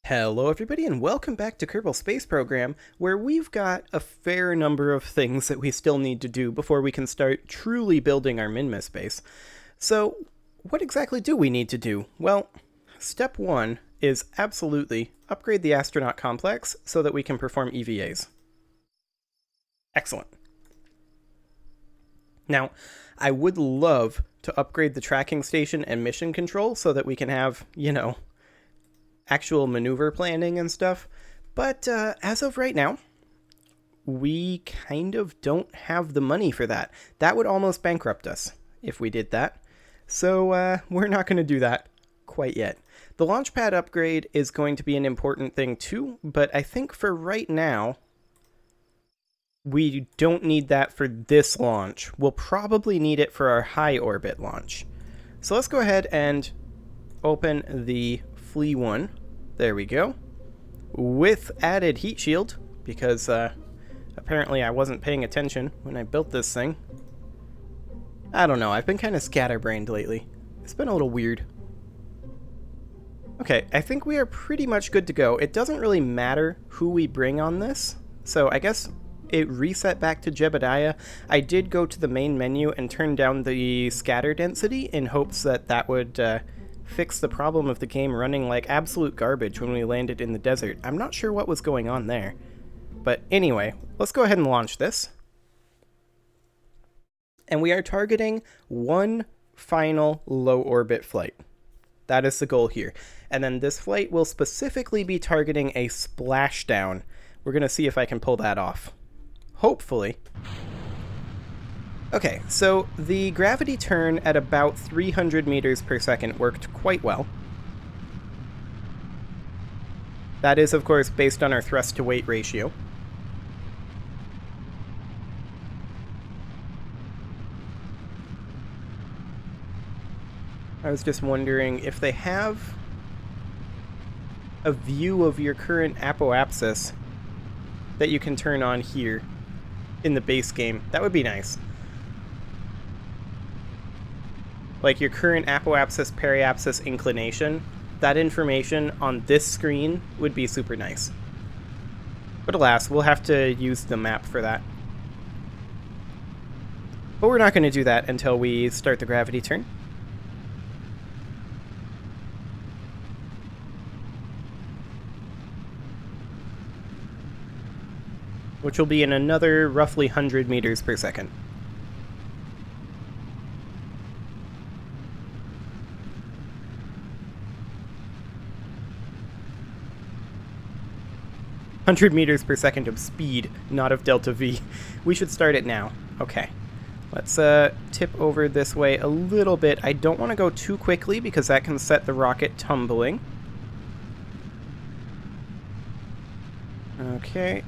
Hello everybody and welcome back to Kerbal Space Program, where we've got a fair number of things that we still need to do before we can start truly building our Minmus base. So, what exactly do we need to do? Well, step one is absolutely upgrade the astronaut complex so that we can perform EVAs. Excellent. Now, I would love to upgrade the tracking station and mission control so that we can have, actual maneuver planning and stuff. But as of right now, we kind of don't have the money for that. That would almost bankrupt us if we did that. So we're not going to do that quite yet. The launchpad upgrade is going to be an important thing too, but I think for right now, we don't need that for this launch. We'll probably need it for our high orbit launch. So let's go ahead and open the Flea one. There we go. With added heat shield, because apparently I wasn't paying attention when I built this thing. I don't know, I've been kind of scatterbrained lately. It's been a little weird. Okay, I think we are pretty much good to go. It doesn't really matter who we bring on this, so I guess it reset back to Jebediah. I did go to the main menu and turn down the scatter density in hopes that that would fix the problem of the game running like absolute garbage when we landed in the desert. I'm not sure what was going on there. But anyway, let's go ahead and launch this. And we are targeting one final low orbit flight. That is the goal here. And then this flight will specifically be targeting a splashdown. We're going to see if I can pull that off. Hopefully. Okay, so the gravity turn at about 300 meters per second worked quite well. That is, of course, based on our thrust to weight ratio. I was just wondering if they have a view of your current apoapsis that you can turn on here in the base game. That would be nice. Like your current apoapsis, periapsis inclination, that information on this screen would be super nice. But alas, we'll have to use the map for that. But we're not going to do that until we start the gravity turn. Which will be in another roughly 100 meters per second. Meters per second of speed, not of delta V. We should start it now. Okay. Let's tip over this way a little bit. I don't want to go too quickly because that can set the rocket tumbling. Okay.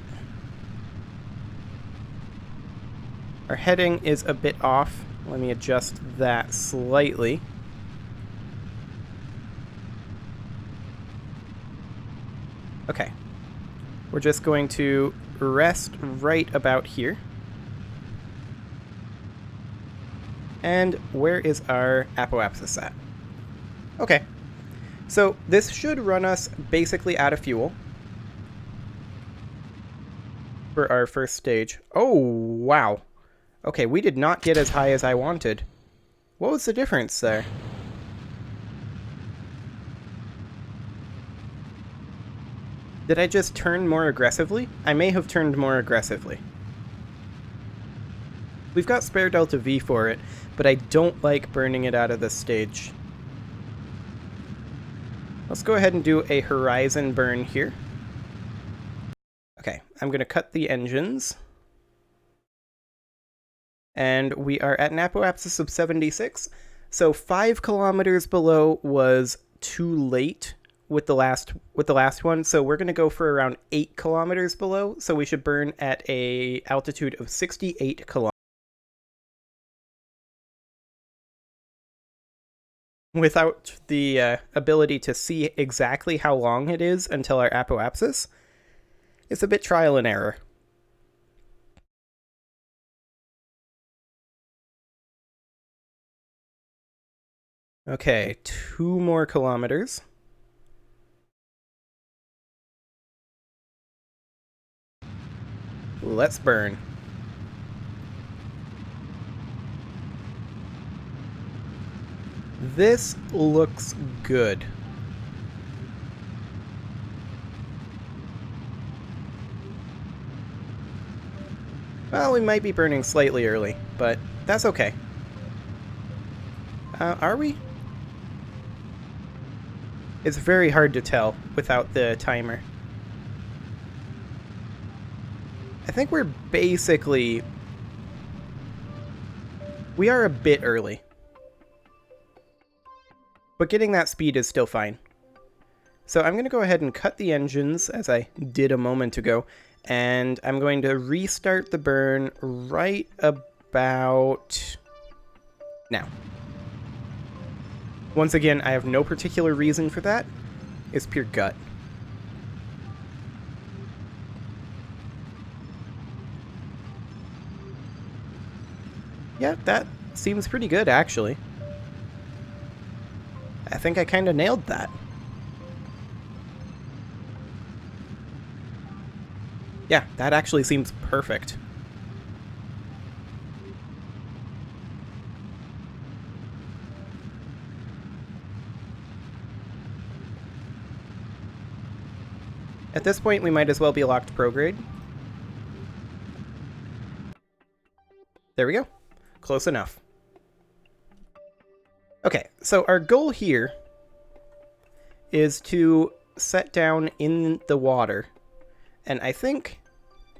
Our heading is a bit off. Let me adjust that slightly. Okay. We're just going to rest right about here. And where is our apoapsis at? Okay. So this should run us basically out of fuel for our first stage. Oh, wow. Okay, we did not get as high as I wanted. What was the difference there? Did I just turn more aggressively? I may have turned more aggressively. We've got spare delta V for it, but I don't like burning it out of this stage. Let's go ahead and do a horizon burn here. Okay, I'm going to cut the engines. And we are at an apoapsis of 76. So 5 kilometers below was too late with the last one, so we're going to go for around 8 kilometers below, so we should burn at a altitude of 68 kilometers. Without the ability to see exactly how long it is until our apoapsis, it's a bit trial and error. Okay, 2 more kilometers. Let's burn. This looks good. Well, we might be burning slightly early, but that's okay. Are we? It's very hard to tell without the timer. I think we're basically... We are a bit early. But getting that speed is still fine. So I'm going to go ahead and cut the engines, as I did a moment ago, and I'm going to restart the burn right about now. Once again, I have no particular reason for that. It's pure gut. Yeah, that seems pretty good, actually. I think I kind of nailed that. Yeah, that actually seems perfect. At this point, we might as well be locked prograde. There we go. Close enough. Okay, so our goal here is to set down in the water. And I think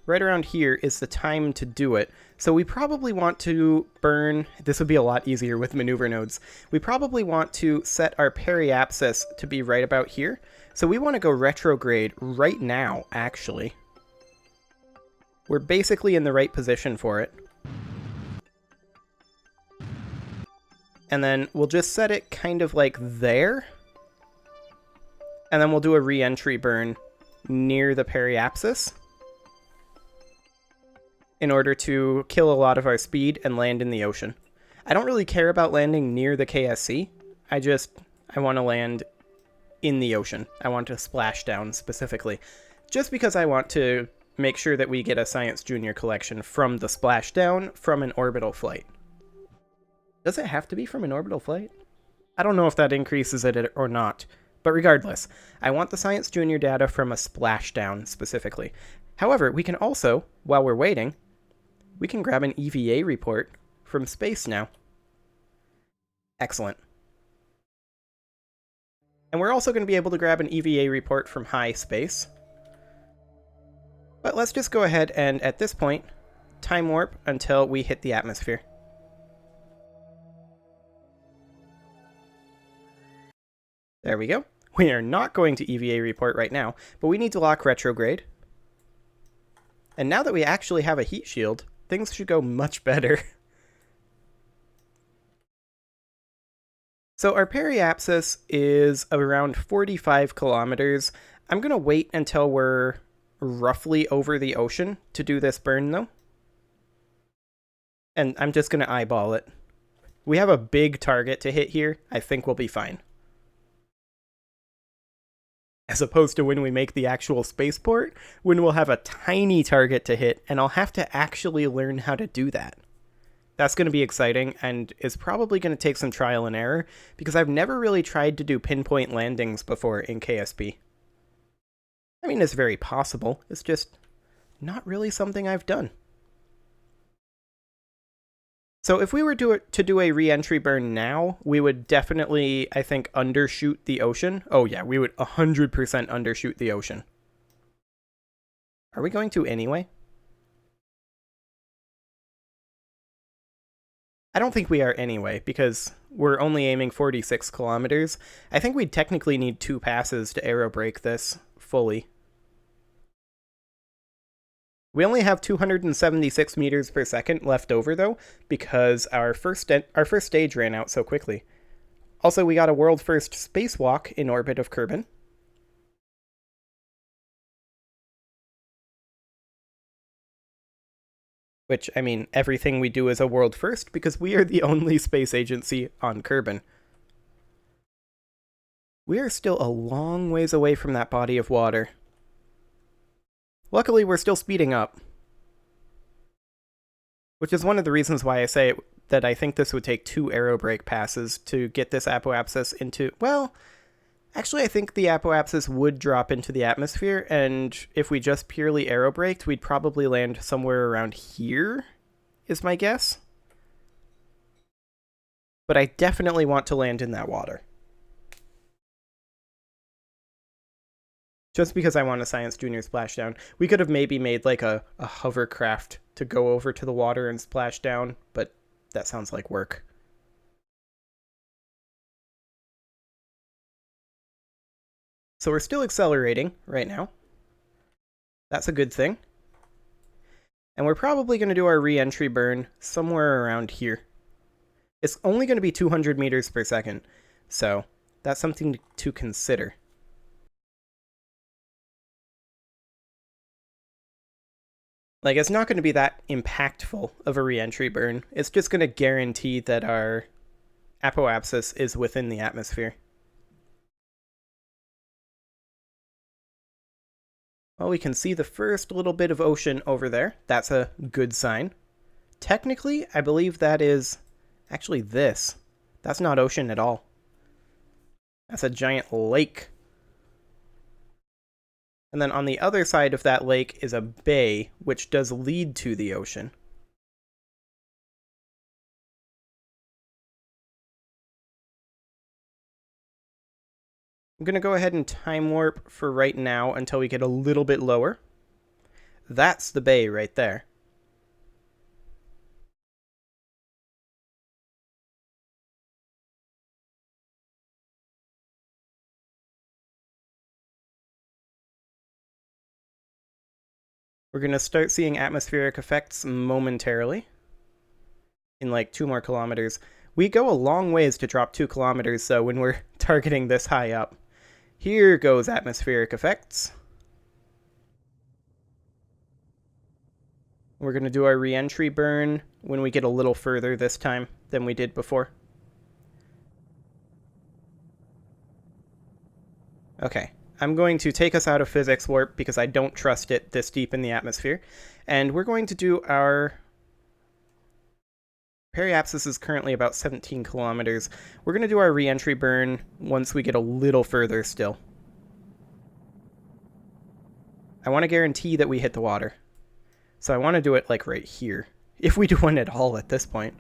right around here is the time to do it. So we probably want to burn... This would be a lot easier with maneuver nodes. We probably want to set our periapsis to be right about here. So we want to go retrograde right now, actually. We're basically in the right position for it. And then we'll just set it kind of like there. And then we'll do a re-entry burn near the periapsis in order to kill a lot of our speed and land in the ocean. I don't really care about landing near the KSC. I want to land in the ocean. I want to splash down specifically. Just because I want to make sure that we get a Science Junior collection from the splashdown from an orbital flight. Does it have to be from an orbital flight? I don't know if that increases it or not. But regardless, I want the Science Junior data from a splashdown specifically. However, we can also, while we're waiting, we can grab an EVA report from space now. Excellent. And we're also going to be able to grab an EVA report from high space. But let's just go ahead and, at this point, time warp until we hit the atmosphere. There we go. We are not going to EVA report right now, but we need to lock retrograde. And now that we actually have a heat shield, things should go much better. So our periapsis is around 45 kilometers. I'm going to wait until we're roughly over the ocean to do this burn, though. And I'm just going to eyeball it. We have a big target to hit here. I think we'll be fine. As opposed to when we make the actual spaceport, when we'll have a tiny target to hit, and I'll have to actually learn how to do that. That's going to be exciting, and is probably going to take some trial and error, because I've never really tried to do pinpoint landings before in KSP. I mean, it's very possible, it's just not really something I've done. So if we were to do a re-entry burn now, we would definitely, I think, undershoot the ocean. Oh yeah, we would 100% undershoot the ocean. Are we going to anyway? I don't think we are anyway, because we're only aiming 46 kilometers. I think we'd technically need 2 passes to aerobrake this fully. We only have 276 meters per second left over, though, because our first stage ran out so quickly. Also, we got a world-first spacewalk in orbit of Kerbal. Which, I mean, everything we do is a world-first, because we are the only space agency on Kerbal. We are still a long ways away from that body of water. Luckily, we're still speeding up. Which is one of the reasons why I say that I think this would take 2 aerobrake passes to get this apoapsis into... Well, actually I think the apoapsis would drop into the atmosphere, and if we just purely aerobraked, we'd probably land somewhere around here, is my guess. But I definitely want to land in that water. Just because I want a Science Junior splashdown. We could have maybe made like a hovercraft to go over to the water and splash down, but that sounds like work. So we're still accelerating right now. That's a good thing. And we're probably going to do our re-entry burn somewhere around here. It's only going to be 200 meters per second, so that's something to consider. Like, it's not going to be that impactful of a re-entry burn. It's just going to guarantee that our apoapsis is within the atmosphere. Well, we can see the first little bit of ocean over there. That's a good sign. Technically, I believe that is actually this. That's not ocean at all. That's a giant lake. And then on the other side of that lake is a bay, which does lead to the ocean. I'm going to go ahead and time warp for right now until we get a little bit lower. That's the bay right there. We're going to start seeing atmospheric effects momentarily in like 2 more kilometers. We go a long ways to drop 2 kilometers, so when we're targeting this high up. Here goes atmospheric effects. We're going to do our re-entry burn when we get a little further this time than we did before. Okay, I'm going to take us out of physics warp because I don't trust it this deep in the atmosphere. And we're going to do our... Periapsis is currently about 17 kilometers. We're going to do our re-entry burn once we get a little further still. I want to guarantee that we hit the water. So I want to do it like right here. If we do one at all at this point.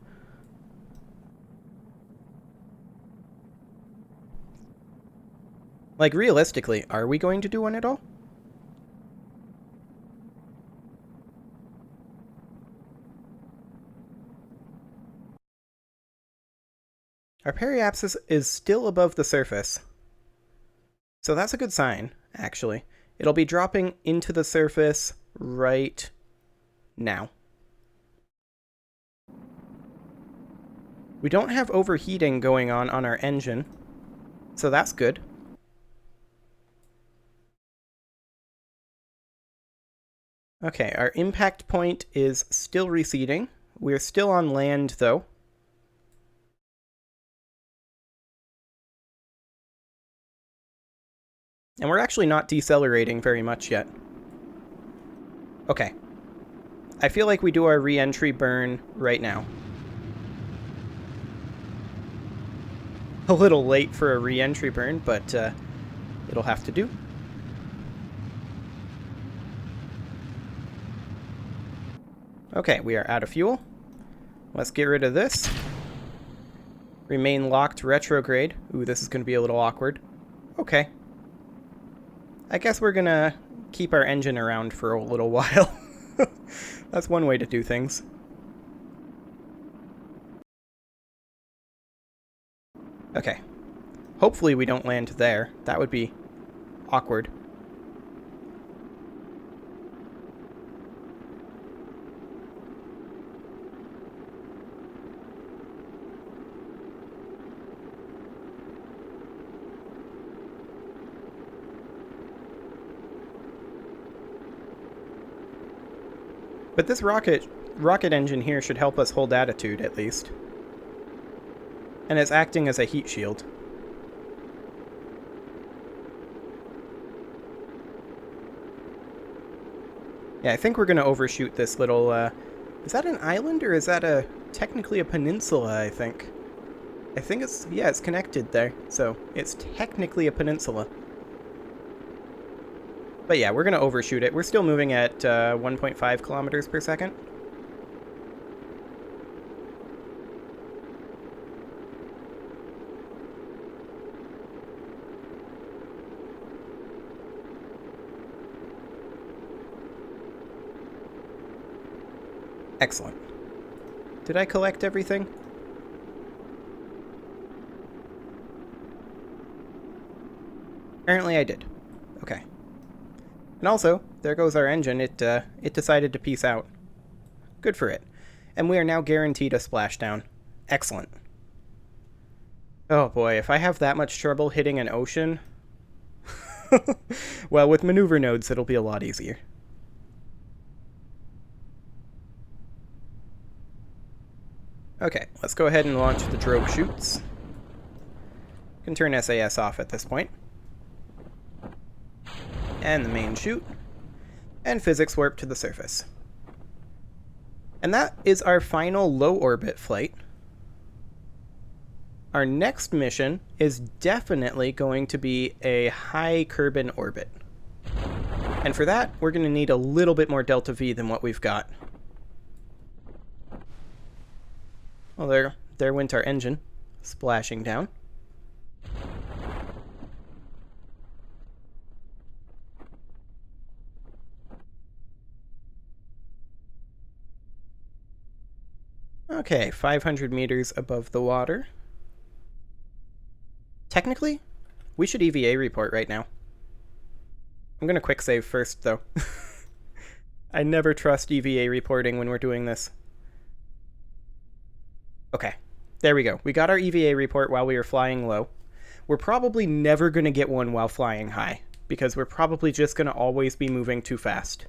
Like, realistically, are we going to do one at all? Our periapsis is still above the surface. So that's a good sign, actually. It'll be dropping into the surface right now. We don't have overheating going on our engine, so that's good. Okay, our impact point is still receding. We're still on land, though. And we're actually not decelerating very much yet. Okay. I feel like we do our re-entry burn right now. A little late for a re-entry burn, but it'll have to do. Okay, we are out of fuel. Let's get rid of this. Remain locked retrograde. Ooh, this is going to be a little awkward. Okay. I guess we're going to keep our engine around for a little while. That's one way to do things. Okay. Hopefully we don't land there. That would be awkward. But this rocket engine here should help us hold attitude, at least. And it's acting as a heat shield. Yeah, I think we're going to overshoot this little Is that an island or is that technically a peninsula, I think? I think it's, yeah, it's connected there. So it's technically a peninsula. But yeah, we're going to overshoot it. We're still moving at 1.5 kilometers per second. Excellent. Did I collect everything? Apparently I did. Okay. And also, there goes our engine. It decided to peace out. Good for it. And we are now guaranteed a splashdown. Excellent. Oh boy, if I have that much trouble hitting an ocean... well, with maneuver nodes, it'll be a lot easier. Okay, let's go ahead and launch the drogue chutes. You can turn SAS off at this point. And the main chute. And physics warp to the surface. And that is our final low orbit flight. Our next mission is definitely going to be a high Kerbal orbit. And for that, we're going to need a little bit more delta V than what we've got. Well, there went our engine, splashing down. Okay, 500 meters above the water. Technically, we should EVA report right now. I'm going to quick save first, though. I never trust EVA reporting when we're doing this. Okay, there we go. We got our EVA report while we were flying low. We're probably never going to get one while flying high, because we're probably just going to always be moving too fast.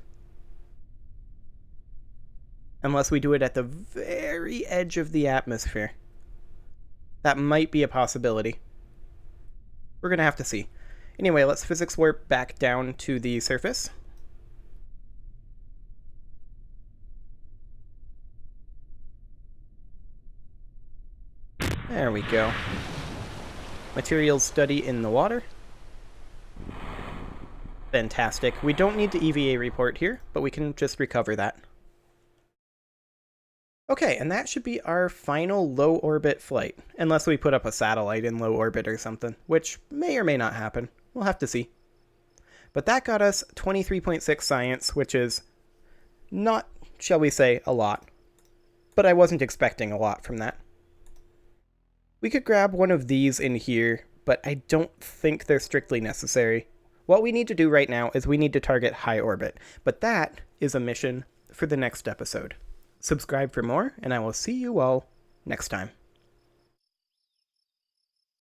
Unless we do it at the very edge of the atmosphere. That might be a possibility. We're going to have to see. Anyway, let's physics warp back down to the surface. There we go. Materials study in the water. Fantastic. We don't need the EVA report here, but we can just recover that. Okay, and that should be our final low orbit flight, unless we put up a satellite in low orbit or something, which may or may not happen. We'll have to see. But that got us 23.6 science, which is not, shall we say, a lot. But I wasn't expecting a lot from that. We could grab one of these in here, but I don't think they're strictly necessary. What we need to do right now is we need to target high orbit, but that is a mission for the next episode. Subscribe for more, and I will see you all next time.